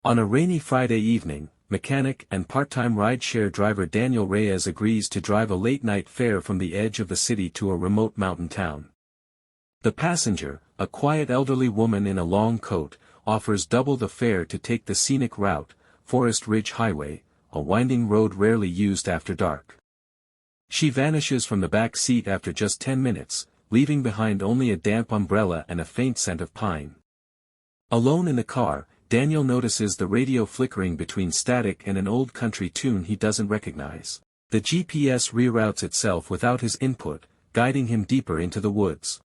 On a rainy Friday evening, mechanic and part-time rideshare driver Daniel Reyes agrees to drive a late-night fare from the edge of the city to a remote mountain town. The passenger, a quiet elderly woman in a long coat, offers double the fare to take the scenic route, Forest Ridge Highway, a winding road rarely used after dark. She vanishes from the back seat after just 10 minutes, leaving behind only a damp umbrella and a faint scent of pine. Alone in the car, Daniel notices the radio flickering between static and an old country tune he doesn't recognize. The GPS reroutes itself without his input, guiding him deeper into the woods.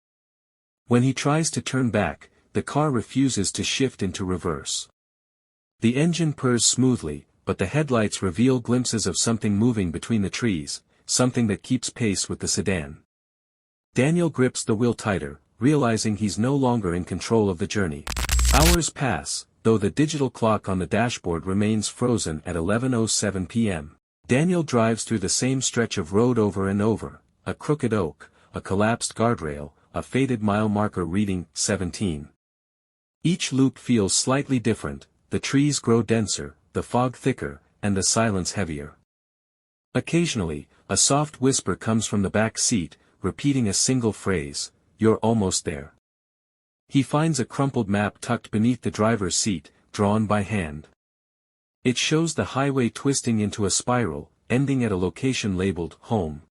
When he tries to turn back, the car refuses to shift into reverse. The engine purrs smoothly, but the headlights reveal glimpses of something moving between the trees, something that keeps pace with the sedan. Daniel grips the wheel tighter, realizing he's no longer in control of the journey. Hours pass, though the digital clock on the dashboard remains frozen at 11:07 p.m. Daniel drives through the same stretch of road over and over, a crooked oak, a collapsed guardrail, a faded mile marker reading 17. Each loop feels slightly different, the trees grow denser, the fog thicker, and the silence heavier. Occasionally, a soft whisper comes from the back seat, repeating a single phrase, "You're almost there." He finds a crumpled map tucked beneath the driver's seat, drawn by hand. It shows the highway twisting into a spiral, ending at a location labeled home.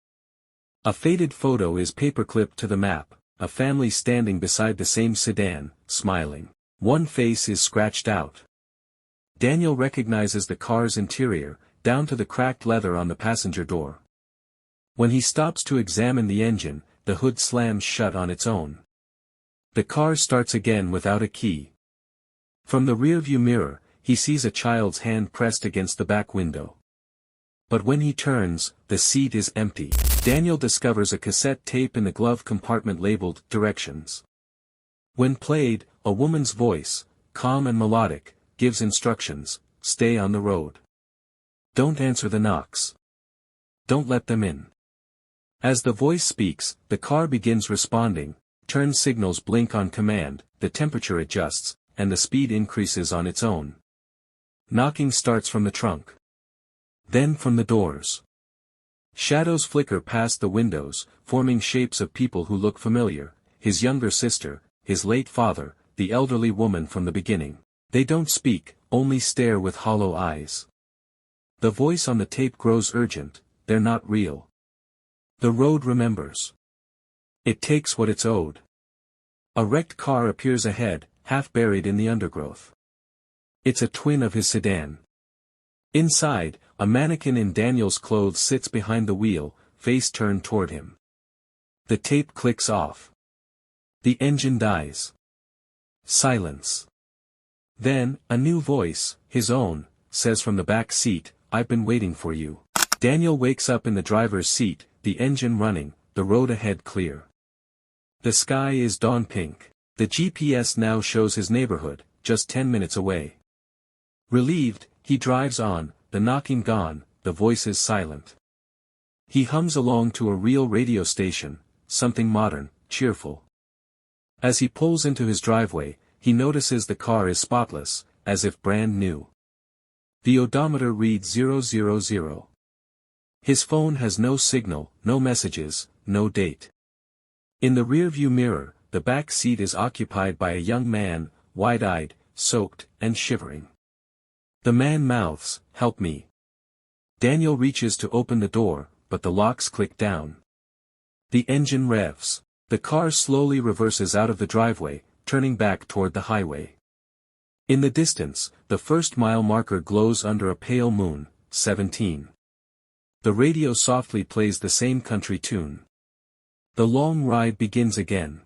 A faded photo is paperclipped to the map, a family standing beside the same sedan, smiling. One face is scratched out. Daniel recognizes the car's interior, down to the cracked leather on the passenger door. When he stops to examine the engine, the hood slams shut on its own. The car starts again without a key. From the rearview mirror, he sees a child's hand pressed against the back window. But when he turns, the seat is empty. Daniel discovers a cassette tape in the glove compartment labeled Directions. When played, a woman's voice, calm and melodic, gives instructions: stay on the road. Don't answer the knocks. Don't let them in. As the voice speaks, the car begins responding. Turn signals blink on command, the temperature adjusts, and the speed increases on its own. Knocking starts from the trunk. Then from the doors. Shadows flicker past the windows, forming shapes of people who look familiar: his younger sister, his late father, the elderly woman from the beginning. They don't speak, only stare with hollow eyes. The voice on the tape grows urgent: they're not real. The road remembers. It takes what it's owed. A wrecked car appears ahead, half buried in the undergrowth. It's a twin of his sedan. Inside, a mannequin in Daniel's clothes sits behind the wheel, face turned toward him. The tape clicks off. The engine dies. Silence. Then, a new voice, his own, says from the back seat, "I've been waiting for you." Daniel wakes up in the driver's seat, the engine running, the road ahead clear. The sky is dawn pink. The GPS now shows his neighborhood, just 10 minutes away. Relieved, he drives on, the knocking gone, the voices silent. He hums along to a real radio station, something modern, cheerful. As he pulls into his driveway, he notices the car is spotless, as if brand new. The odometer reads 000. His phone has no signal, no messages, no date. In the rearview mirror, the back seat is occupied by a young man, wide-eyed, soaked, and shivering. The man mouths, "Help me." Daniel reaches to open the door, but the locks click down. The engine revs. The car slowly reverses out of the driveway, turning back toward the highway. In the distance, the first mile marker glows under a pale moon, 17. The radio softly plays the same country tune. The long ride begins again.